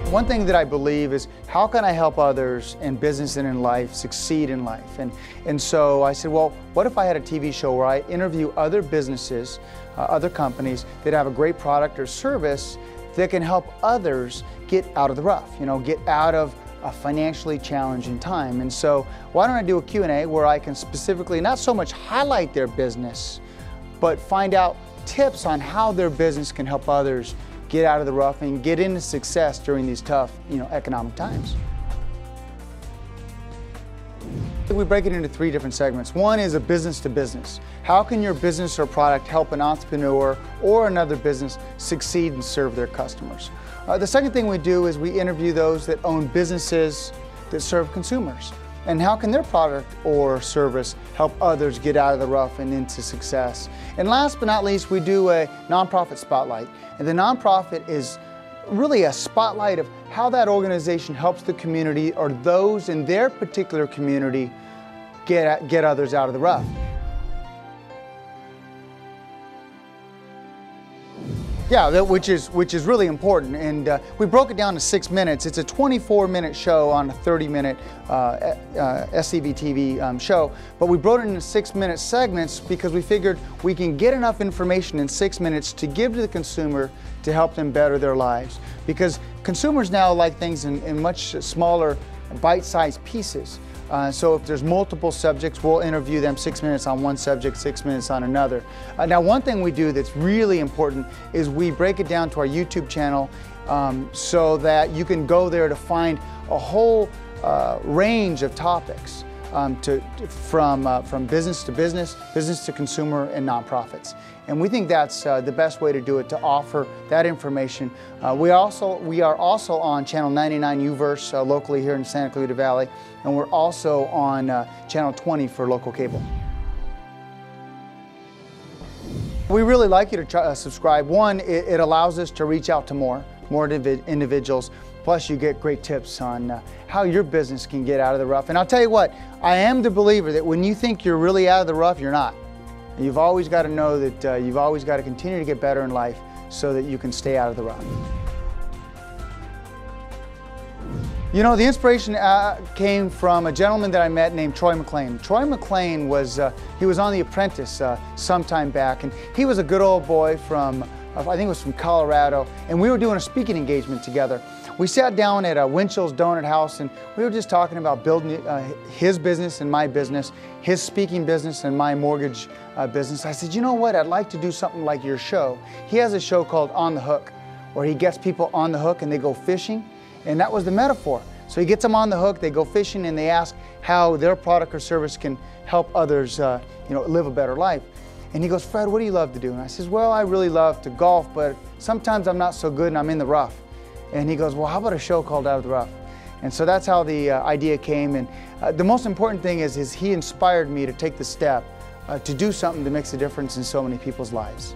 One thing that I believe is, how can I help others in business and in life succeed in life? And so I said, well, what if I had a TV show where I interview other businesses, other companies that have a great product or service that can help others get out of the rough, get out of a financially challenging time. And so why don't I do a Q&A where I can specifically not so much highlight their business, but find out tips on how their business can help others get out of the rough and get into success during these tough, economic times. We break it into 3 different segments. One is a business to business. How can your business or product help an entrepreneur or another business succeed and serve their customers? The second thing we do is we interview those that own businesses that serve consumers. And how can their product or service help others get out of the rough and into success? And last but not least, we do a nonprofit spotlight. And the nonprofit is really a spotlight of how that organization helps the community or those in their particular community get others out of the rough. Yeah, which is really important, and we broke it down to 6 minutes. It's a 24-minute show on a 30-minute SCB TV show, but we broke it into 6-minute segments because we figured we can get enough information in 6 minutes to give to the consumer to help them better their lives. Because consumers now like things in much smaller, bite-sized pieces. So if there's multiple subjects, we'll interview them 6 minutes on one subject, 6 minutes on another. Now, one thing we do that's really important is we break it down to our YouTube channel so that you can go there to find a whole range of topics from business to business, business to consumer, and nonprofits. And we think that's the best way to do it, to offer that information. We are also on channel 99 U-verse locally here in Santa Clarita Valley, and we're also on channel 20 for local cable. We really like you to subscribe. One, it allows us to reach out to more individuals. Plus, you get great tips on how your business can get out of the rough. And I'll tell you what, I am the believer that when you think you're really out of the rough, you're not. You've always got to know that you've always got to continue to get better in life so that you can stay out of the rough. The inspiration came from a gentleman that I met named Troy McClain. Troy McClain was, he was on The Apprentice some time back, and he was a good old boy from, I think it was from Colorado, and we were doing a speaking engagement together. We sat down at Winchell's Donut House, and we were just talking about building his business and my business, his speaking business and my mortgage business. I said, you know what, I'd like to do something like your show. He has a show called On the Hook, where he gets people on the hook and they go fishing, and that was the metaphor. So he gets them on the hook, they go fishing, and they ask how their product or service can help others live a better life. And he goes, Fred, what do you love to do? And I says, well, I really love to golf, but sometimes I'm not so good and I'm in the rough. And he goes, well, how about a show called Out of the Rough? And so that's how the idea came. And the most important thing is he inspired me to take the step to do something that makes a difference in so many people's lives.